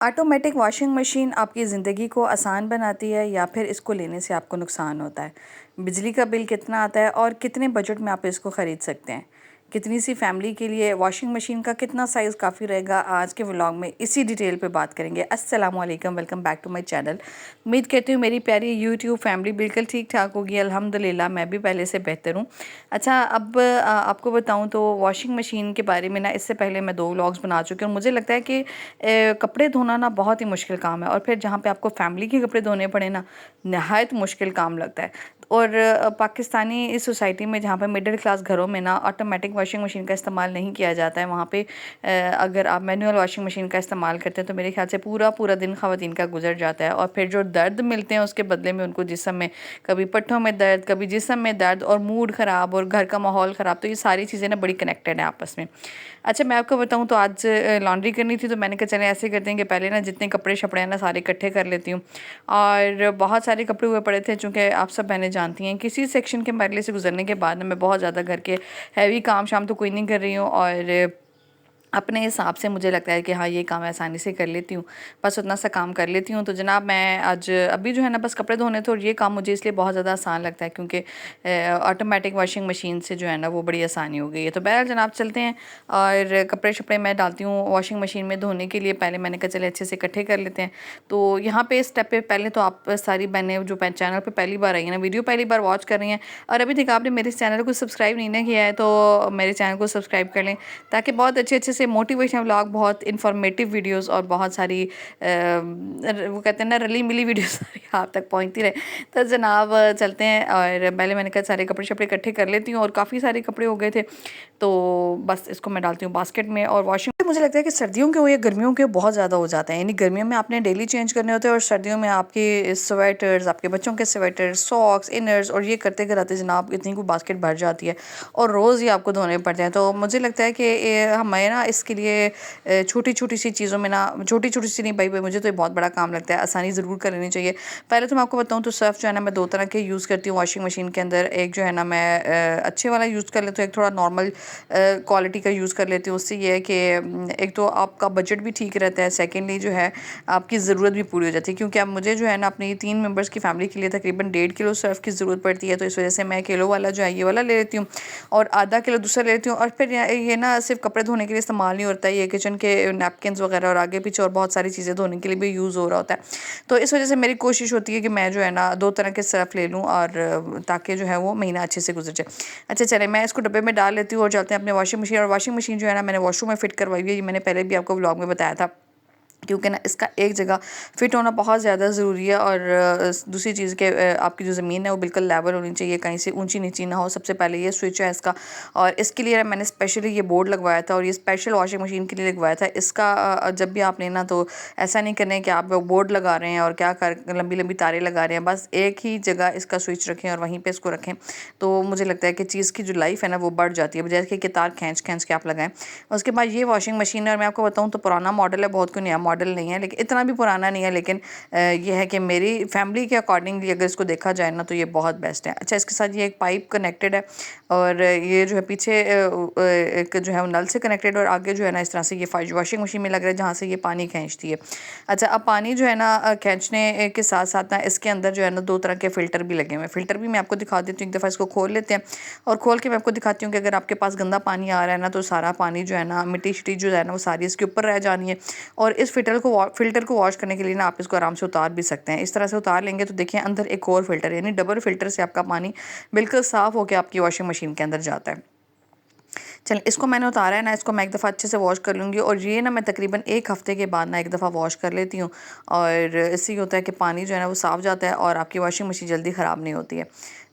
Automatic washing machine आपकी ज़िंदगी को आसान बनाती है या फिर इसको लेने से आपको नुकसान होता है? बिजली का बिल कितना आता है और कितने बजट में आप इसको ख़रीद सकते हैं? कितनी सी फैमिली के लिए वॉशिंग मशीन का कितना साइज़ काफ़ी रहेगा? आज के व्लॉग में इसी डिटेल पे बात करेंगे। अस्सलाम वालेकुम, welcome back to my channel. उम्मीद करती हूँ मेरी प्यारी यूट्यूब फैमिली बिल्कुल ठीक-ठाक होगी। अल्हम्दुलिल्लाह मैं भी पहले से बेहतर हूँ। अच्छा, अब आपको बताऊँ तो वॉशिंग मशीन के बारे में ना इससे पहले मैं 2 व्लॉग्स बना चुकी हूँ। मुझे लगता है कि कपड़े धोना ना बहुत ही मुश्किल काम है और फिर जहाँ पे आपको फैमिली के कपड़े धोने पड़े ना, नहायत मुश्किल काम लगता है। और पाकिस्तानी इस सोसाइटी में जहाँ पे मिडिल क्लास घरों में ना ऑटोमेटिक वॉशिंग मशीन का इस्तेमाल नहीं किया जाता है, वहाँ पे अगर आप मैनुअल वॉशिंग मशीन का इस्तेमाल करते हैं तो मेरे ख्याल से पूरा दिन ख़वातीन का गुजर जाता है। और फिर जो दर्द मिलते हैं उसके बदले में उनको जिस्म में, कभी पट्ठों में दर्द, कभी जिस्म में दर्द और मूड ख़राब और घर का माहौल ख़राब, तो ये सारी चीज़ें ना बड़ी कनेक्टेड हैं आपस में। अच्छा, मैं आपको बताऊँ तो आज लॉन्ड्री करनी थी तो मैंने कहा चलें ऐसे करते हैं कि पहले ना जितने कपड़े-शपड़े हैं ना सारे इकट्ठे कर लेती हूँ। और बहुत सारे कपड़े हुए पड़े थे, चूँकि आप सब बहनें जानती हैं किसी सेक्शन के मरहले से गुज़रने के बाद ना मैं बहुत ज़्यादा घर के हैवी काम-शाम तो कोई नहीं कर रही हूँ और अपने हिसाब से मुझे लगता है कि हाँ, ये काम मैं आसानी से कर लेती हूँ, बस उतना सा काम कर लेती हूँ। तो जनाब मैं आज अभी जो है ना बस कपड़े धोने थे और ये काम मुझे इसलिए बहुत ज़्यादा आसान लगता है क्योंकि ऑटोमेटिक वॉशिंग मशीन से जो है ना वो बड़ी आसानी हो गई है। तो बहरहाल जनाब चलते हैं और कपड़े-शपड़े मैं डालती हूँ वॉशिंग मशीन में धोने के लिए। पहले मैंने कहा चले अच्छे से इकट्ठे कर लेते हैं। तो यहाँ पे इस स्टेप पे पहले तो आप सारी बहनें जो चैनल पे पहली बार आई हैं ना, वीडियो पहली बार वॉच कर रही हैं और अभी तक आपने मेरे इस चैनल को सब्सक्राइब नहीं ना किया है तो मेरे चैनल को सब्सक्राइब कर लें ताकि बहुत अच्छे-अच्छे से मोटिवेशनल व्लॉग, बहुत इन्फॉर्मेटिव वीडियोस और बहुत सारी वो कहते हैं ना रली-मिली वीडियोस सारी आप तक पहुँचती रहे। तो जनाब चलते हैं और पहले मैंने कहा सारे कपड़े-शपड़े इकट्ठे कर लेती हूँ और काफ़ी सारे कपड़े हो गए थे। तो बस इसको मैं डालती हूँ बास्केट में और वॉशिंग मुझे लगता है कि सर्दियों के हो या गर्मियों के बहुत ज़्यादा हो जाते हैं। यानी गर्मियों में आपने डेली चेंज करने होते हैं और सर्दियों में आपके स्वेटर्स, आपके बच्चों के स्वेटर, सॉक्स, इनर्स और ये करते कराते जनाब इतनी को बास्केट भर जाती है और रोज़ ही आपको धोने पड़ते हैं। तो मुझे लगता है कि हमें ना इसके लिए छोटी-छोटी सी चीज़ों में ना, छोटी-छोटी सी नहीं भाई मुझे तो ये बहुत बड़ा काम लगता है, आसानी ज़रूर कर लेनी चाहिए। पहले तो मैं आपको बताऊँ तो सर्फ़ जो है ना मैं 2 तरह के यूज़ करती हूँ वॉशिंग मशीन के अंदर। एक जो है ना मैं अच्छे वाला यूज़ कर लेती हूँ, एक थोड़ा नॉर्मल क्वालिटी का यूज़ कर लेती हूँ। उससे ये है कि एक तो आपका बजट भी ठीक रहता है, सेकेंडली जो है आपकी ज़रूरत भी पूरी हो जाती है क्योंकि अब मुझे जो है ना अपनी 3 मेंबर्स की फैमिली के लिए तकरीबन 1.5 किलो सर्फ़ की ज़रूरत पड़ती है। तो इस वजह से मैं किलो वाला जो है ये वाला ले लेती हूँ और आधा किलो दूसरा ले लेती हूँ। और फिर ये ना सिर्फ़ कपड़े धोने के लिए इस्तेमाल नहीं होता है, ये किचन के नैपकिन्स वगैरह और आगे पीछे और बहुत सारी चीज़ें धोने के लिए भी यूज़ हो रहा होता है। तो इस वजह से मेरी कोशिश होती है कि मैं जो है ना 2 तरह के सर्फ़ ले लूँ और ताकि जो है वो महीना अच्छे से गुज़र जाए। अच्छा चलें, मैं इसको डब्बे में डाल लेती हूँ और चलते हैं अपने वॉशिंग मशीन। और वॉशिंग मशीन जो है ना मैंने वॉशरूम में फ़िट करवाई हुई है, ये मैंने पहले भी आपको व्लॉग में बताया था क्योंकि ना इसका एक जगह फ़िट होना बहुत ज़्यादा ज़रूरी है। और दूसरी चीज़ कि आपकी जो ज़मीन है वो बिल्कुल लेवल होनी चाहिए, कहीं से ऊंची नीची ना हो। सबसे पहले ये स्विच है इसका और इसके लिए मैंने स्पेशली ये बोर्ड लगवाया था और ये स्पेशल वॉशिंग मशीन के लिए लगवाया था। इसका जब भी आप लेना तो ऐसा नहीं करना है कि आप बोर्ड लगा रहे हैं और क्या कर लंबी लंबी तारें लगा रहे हैं, बस एक ही जगह इसका स्विच रखें और वहीं पर इसको रखें। तो मुझे लगता है कि चीज़ की जो लाइफ है ना वो बढ़ जाती है, बजाय कि तार खींच खींच के आप लगाएं। उसके बाद ये वॉशिंग मशीन है और मैं आपको बताऊँ तो पुराना मॉडल है, बहुत कोई नया मॉडल नहीं है, लेकिन इतना भी पुराना नहीं है। लेकिन ये है कि मेरी फैमिली के अकॉर्डिंगली अगर इसको देखा जाए ना तो ये बहुत बेस्ट है। अच्छा, इसके साथ ये एक पाइप कनेक्टेड है और ये जो है पीछे एक जो है वो नल से कनेक्टेड और आगे जो है ना इस तरह से ये वॉशिंग मशीन में लग रहा है जहाँ से ये पानी खींचती है। अच्छा, अब पानी जो है ना खींचने के साथ साथ ना इसके अंदर जो है ना 2 तरह के फ़िल्टर भी लगे हुए हैं। फ़िल्टर भी मैं आपको दिखा देती हूँ, एक दफ़ा इसको खोल लेते हैं और खोल के मैं आपको दिखाती हूँ कि अगर आपके पास गंदा पानी आ रहा है ना तो सारा पानी जो है ना मिट्टी-शिट्टी जो है ना वो सारी इसके ऊपर रह जानी है। और इस फ़िल्टर को वॉश करने के लिए ना आप इसको आराम से उतार भी सकते हैं। इस तरह से उतार लेंगे तो देखिए अंदर एक और फ़िल्टर यानी डबल फ़िल्टर से आपका पानी बिल्कुल साफ़ होकर आपकी वॉशिंग मशीन के अंदर जाता है। चलें, इसको मैंने उतारा है ना, इसको मैं एक दफ़ा अच्छे से वॉश कर लूँगी और ये ना मैं तकरीबन 1 हफ़्ते के बाद ना एक दफ़ा वॉश कर लेती हूँ और इससे ये होता है कि पानी जो है ना वो साफ़ जाता है और आपकी वॉशिंग मशीन जल्दी ख़राब नहीं होती है।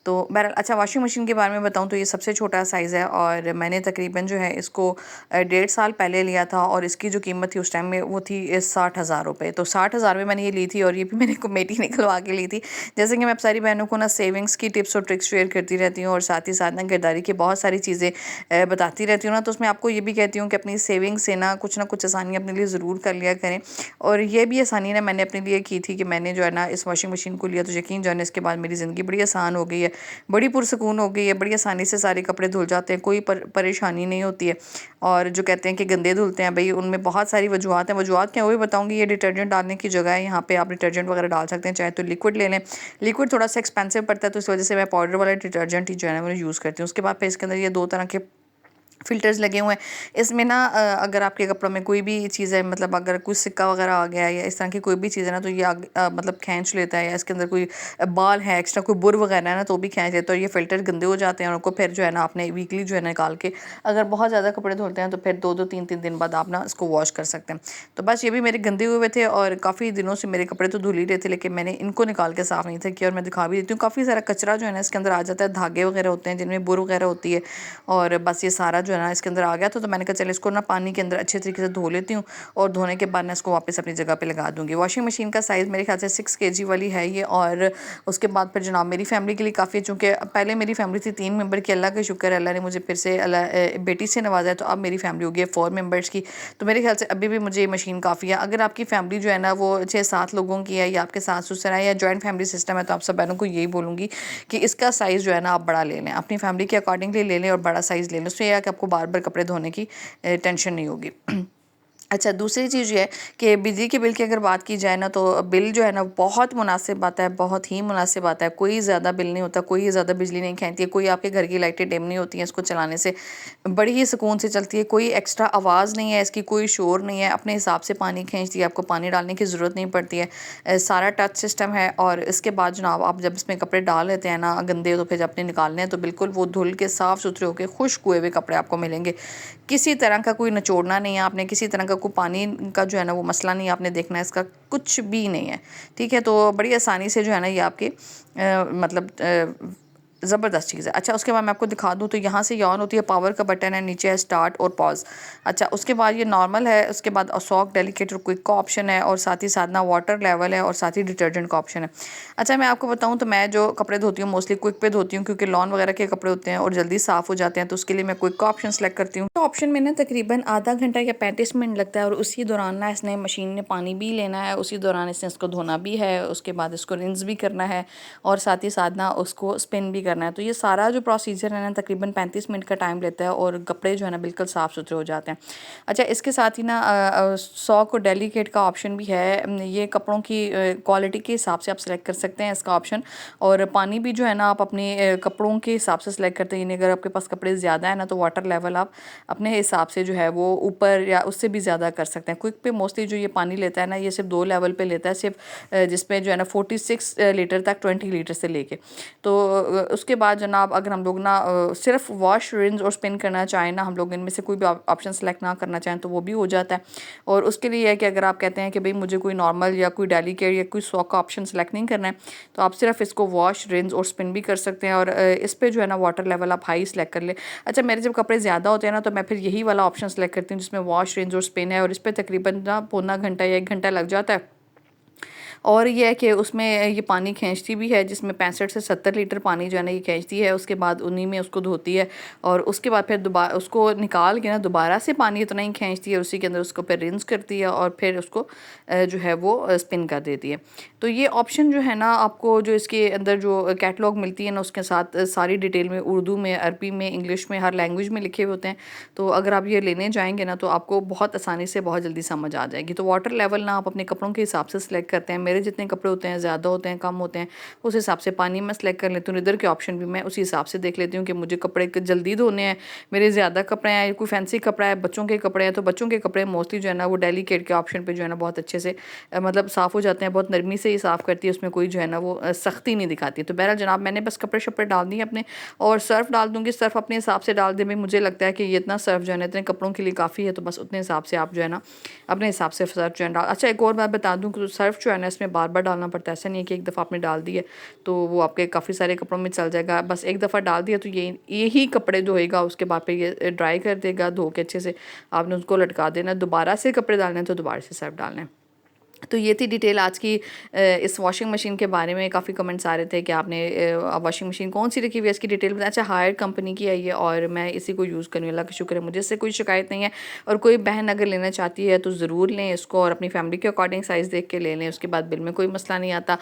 तो बहरहाल अच्छा, वॉशिंग मशीन के बारे में बताऊँ तो ये सबसे छोटा साइज़ है और मैंने तकरीबन जो है इसको 1.5 साल पहले लिया था और इसकी जो कीमत थी उस टाइम में वो थी 60,000 रुपये। तो 60,000 में मैंने ये ली थी और ये भी मैंने कमेटी निकलवा के ली थी। जैसे कि मैं अब सारी बहनों को ना सेविंग्स की टिप्स और ट्रिक्स शेयर करती रहती हूँ और साथ ही साथ ना खरीदारी की बहुत सारी चीज़ें बताती रहती हूँ ना, तो उसमें आपको ये भी कहती हूँ कि अपनी सेविंग्स से ना कुछ आसानियाँ अपने लिए ज़रूर कर लिया करें। और ये भी आसानी ना मैंने अपने लिए की थी कि मैंने जो है ना इस वॉशिंग मशीन को लिया तो यकीन जाने इसके बाद मेरी ज़िंदगी बड़ी आसान हो गई है। है, बड़ी पुरसकून हो गई है, बड़ी आसानी से सारे कपड़े धुल जाते हैं, कोई परेशानी नहीं होती है। और जो कहते हैं कि गंदे धुलते हैं भाई, उनमें बहुत सारी वजूहत हैं। वजूहत क्या वो भी बताऊँगी। ये डिटर्जेंट डालने की जगह है, यहाँ पे आप डिटर्जेंट वगैरह डाल सकते हैं, चाहे तो लिक्विड ले लें। लिक्विड थोड़ा सा एक्सपेंसिव पड़ता है, तो इस वजह से मैं पाउडर वाला डिटर्जेंट ही जो है ना वो यूज़ करती हूँ। उसके बाद फिर इसके अंदर ये 2 तरह के फ़िल्टर्स लगे हुए हैं। इसमें ना अगर आपके कपड़ों में कोई भी चीज़ है, मतलब अगर कोई सिक्का वगैरह आ गया है या इस तरह की कोई भी चीज़ है ना, तो ये मतलब खींच लेता है, या इसके अंदर कोई बाल है एक्स्ट्रा, कोई बुर वगैरह है ना, तो भी खींच लेता है। और ये फ़िल्टर गंदे हो जाते हैं और उनको फिर जो है ना आपने वीकली जो है ना निकाल के, अगर बहुत ज़्यादा कपड़े धुलते हैं तो फिर 2-2 3-3 दिन बाद आप ना इसको वॉश कर सकते हैं। तो बस ये भी मेरे गंदे हुए थे और काफ़ी दिनों से मेरे कपड़े तो धुल ही रहे थे, लेकिन मैंने इनको निकाल के साफ़ नहीं था किया। और मैं दिखा भी देती हूँ, काफ़ी सारा कचरा जो है ना इसके अंदर आ जाता है, धागे वगैरह होते हैं जिनमें बुर वगैरह होती है, और बस ये सारा जो है ना इसके अंदर आ गया। तो मैंने कहा चल इसको ना पानी के अंदर अच्छे तरीके से धो लेती हूँ, और धोने के बाद ना इसको वापस अपनी जगह पे लगा दूँगी। वॉशिंग मशीन का साइज़ मेरे ख्याल से 6 केजी वाली है ये। और उसके बाद फिर जनाब मेरी फैमिली के लिए काफ़ी, चूँकि पहले मेरी फैमिली थी 3 मेंबर की, अल्लाह का शुक्र है, अल्लाह ने मुझे फिर से बेटी से नवाजा है, तो अब मेरी फैमिली हो गई है 4 मेंबर्स की। तो मेरे ख्याल से अभी भी मुझे ये मशीन काफ़ी है। अगर आपकी फैमिली जो है ना वो 6-7 लोगों की है, या आपके सास ससुर है, या जॉइंट फैमिली सिस्टम है, तो आप सब बहनों को यही बोलूँगी कि इसका साइज़ जो है ना आप बड़ा ले लें, अपनी फैमिली के अकॉर्डिंगली ले लें और बड़ा साइज़ ले लें। उससे यह है कि आपको बार बार कपड़े धोने की टेंशन नहीं होगी। अच्छा, दूसरी चीज़ ये है कि बिजली के बिल की अगर बात की जाए ना, तो बिल जो है ना बहुत मुनासिब आता है, बहुत ही मुनासिब आता है। कोई ज़्यादा बिल नहीं होता, कोई ज़्यादा बिजली नहीं खींचती है, कोई आपके घर की लाइटें डिम नहीं होती हैं इसको चलाने से, बड़ी ही सुकून से चलती है। कोई एक्स्ट्रा आवाज़ नहीं है इसकी, कोई शोर नहीं है, अपने हिसाब से पानी खींचती है, आपको पानी डालने की ज़रूरत नहीं पड़ती है। सारा टच सिस्टम है। और इसके बाद जनाब आप जब इसमें कपड़े डाल लेते हैं ना गंदे, तो फिर अपने निकालने हैं तो बिल्कुल वो धुल के साफ़ सुथरे होकर खुश्क हुए हुए कपड़े आपको मिलेंगे। किसी तरह का कोई निचोड़ना नहीं है आपने, किसी तरह का कोई पानी का जो है ना वो मसला नहीं आपने देखना है, इसका कुछ भी नहीं है। ठीक है, तो बड़ी आसानी से जो है ना ये आपके मतलब ज़बरदस्त चीज़ है। अच्छा, उसके बाद मैं आपको दिखा दूँ तो यहाँ से ये ऑन होती है, पावर का बटन है, नीचे है स्टार्ट और पॉज। अच्छा, उसके बाद ये नॉर्मल है, उसके बाद सॉफ्ट, डेलिकेट और क्विक का ऑप्शन है, और साथ ही साथ ना वाटर लेवल है, और साथ ही डिटर्जेंट का ऑप्शन है। अच्छा, मैं आपको बताऊँ तो मैं जो कपड़े धोती हूँ मोस्टली क्विक पे धोती हूँ, क्योंकि लॉन वगैरह के कपड़े होते हैं और जल्दी साफ़ हो जाते हैं, तो उसके लिए मैं क्विक का ऑप्शन सेलेक्ट करती हूँ। तो ऑप्शन में ना तकरीबन आधा घंटा या 35 मिनट लगता है, और उसी दौरान ना इसने मशीन ने पानी भी लेना है, उसी दौरान इसने इसको धोना भी है, उसके बाद इसको रिंस भी करना है, और साथ ही साथ ना उसको स्पिन भी करना है। तो ये सारा जो प्रोसीजर है ना तकरीबन 35 मिनट का टाइम लेता है, और कपड़े जो है ना बिल्कुल साफ़ सुथरे हो जाते हैं। अच्छा, इसके साथ ही ना सॉक और डेलिकेट का ऑप्शन भी है। ये कपड़ों की क्वालिटी के हिसाब से आप सेलेक्ट कर सकते हैं इसका ऑप्शन। और पानी भी जो है ना आप अपने कपड़ों के हिसाब से सेलेक्ट करते हैं, यानी अगर आपके पास कपड़े ज़्यादा है ना, तो वाटर लेवल आप अपने हिसाब से जो है वो ऊपर या उससे भी ज़्यादा कर सकते हैं। क्विक पे मोस्टली जो ये पानी लेता है ना, ये सिर्फ 2 लेवल पे लेता है, सिर्फ जिसमें जो है ना 46 लीटर तक 20 लीटर से लेके। तो उसके बाद जनाब अगर हम लोग ना सिर्फ वॉश, रिंस और स्पिन करना चाहें ना, हम लोग इनमें से कोई भी ऑप्शन सेलेक्ट ना करना चाहें तो वो भी हो जाता है। और उसके लिए है कि अगर आप कहते हैं कि भाई मुझे कोई नॉर्मल या कोई डेलिकेट या कोई सॉक का ऑप्शन सेलेक्ट नहीं करना है, तो आप सिर्फ इसको वॉश, रिंस और स्पिन भी कर सकते हैं। और इस पर जो है ना वाटर लेवल आप हाई सेलेक्ट कर ले। अच्छा, मेरे जब कपड़े ज़्यादा होते हैं ना, तो मैं फिर यही वाला ऑप्शन सेलेक्ट करती हूँ जिसमें वॉश, रिंस और स्पिन है, और इस पर तकरीबन ना पौना घंटा या 1 घंटा लग जाता है। और ये है कि उसमें ये पानी खींचती भी है, जिसमें 65 से 70 लीटर पानी जो है ना ये खींचती है। उसके बाद उन्हीं में उसको धोती है, और उसके बाद फिर दोबारा उसको निकाल के ना दोबारा से पानी इतना ही खींचती है, उसी के अंदर उसको फिर रिंस करती है, और फिर उसको जो है वो स्पिन कर देती है। तो ये ऑप्शन जो है ना आपको, जो इसके अंदर जो कैटलॉग मिलती है ना, उसके साथ सारी डिटेल में उर्दू में, अरबी में, इंग्लिश में, हर लैंग्वेज में लिखे हुए होते हैं। तो अगर आप ये लेने जाएंगे ना, तो आपको बहुत आसानी से बहुत जल्दी समझ आ जाएगी। तो वाटर लेवल ना आप अपने कपड़ों के हिसाब से सिलेक्ट करते हैं। मेरे जितने कपड़े होते हैं, ज़्यादा होते हैं, कम होते हैं, उस हिसाब से पानी मैं सेलेक्ट कर लेती हूँ। इधर के ऑप्शन भी मैं उसी हिसाब से देख लेती हूँ कि मुझे कपड़े जल्दी धोने हैं, मेरे ज़्यादा कपड़े हैं, कोई फैंसी कपड़ा है, बच्चों के कपड़े हैं, तो बच्चों के कपड़े मोस्टली जो है ना वो डेलिकेट के ऑप्शन पे जो है ना बहुत अच्छे से मतलब साफ़ हो जाते हैं, बहुत नरमी से ही साफ़ करती है, उसमें कोई जो है ना वो सख्ती नहीं दिखाती। तो बहरहाल जनाब मैंने बस कपड़े शपड़े डाल दिए अपने, और सर्फ़ डाल दूँगी। सर्फ़ अपने हिसाब से डाल दे, भाई मुझे लगता है कि ये इतना सर्फ़ जो है ना इतने कपड़ों के लिए काफ़ी है, तो बस उतने हिसाब से आप जो है ना अपने हिसाब से सर्फ़ जो है डाल। अच्छा, एक और बात बता दूँ कि सर्फ़ जो है ना इसमें बार बार डालना पड़ता है, ऐसा नहीं है कि एक दफ़ा आपने डाल दिया तो वो आपके काफ़ी सारे कपड़ों में चल जाएगा। बस एक दफ़ा डाल दिया तो यही कपड़े धोएगा, उसके बाद पे ये ड्राई कर देगा, धो के अच्छे से आपने उसको लटका देना। दोबारा से कपड़े डालने हैं तो दोबारा से सर्फ़ डालना है। तो ये थी डिटेल आज की इस वॉशिंग मशीन के बारे में। काफ़ी कमेंट्स आ रहे थे कि आपने वॉशिंग मशीन कौन सी रखी हुई है, इसकी डिटेल बताएं। अच्छा, हायर कंपनी की है ये और मैं इसी को यूज़ करूँ, अल्लाह का शुक्र है मुझे इससे कोई शिकायत नहीं है। और कोई बहन अगर लेना चाहती है तो ज़रूर लें इसको और अपनी फैमिली के अकॉर्डिंग साइज़ देख के ले लें, उसके बाद बिल में कोई मसला नहीं आता।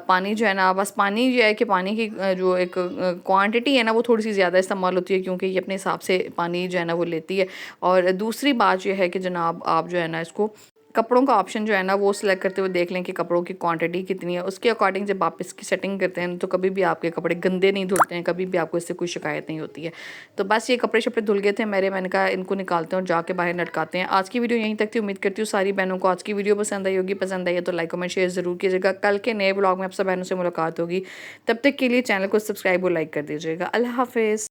पानी जो है ना, बस पानी जो है कि पानी की जो एक क्वान्टिटी है ना वो थोड़ी सी ज़्यादा इस्तेमाल होती है, क्योंकि ये अपने हिसाब से पानी जो है ना वो लेती है। और दूसरी बात ये है कि जनाब आप जो है ना इसको कपड़ों का ऑप्शन जो है ना वो सिलेक्ट करते हुए देख लें कि कपड़ों की क्वांटिटी कितनी है, उसके अकॉर्डिंग जब आप इसकी सेटिंग करते हैं तो कभी भी आपके कपड़े गंदे नहीं धुलते हैं, कभी भी आपको इससे कोई शिकायत नहीं होती है। तो बस ये कपड़े शपड़े धुल गए थे मेरे, मैंने कहा इनको निकालते हैं और जाके बाहर लटकाते हैं। आज की वीडियो यहीं तक थी, उम्मीद करती हूँ सारी बहनों को आज की वीडियो पसंद आई होगी। पसंद आई है तो लाइक कमेंट शेयर ज़रूर कीजिएगा। कल के नए ब्लॉग में आप सब बहनों से मुलाकात होगी, तब तक के लिए चैनल को सब्सक्राइब और लाइक कर दीजिएगा। अल्लाह हाफिज़।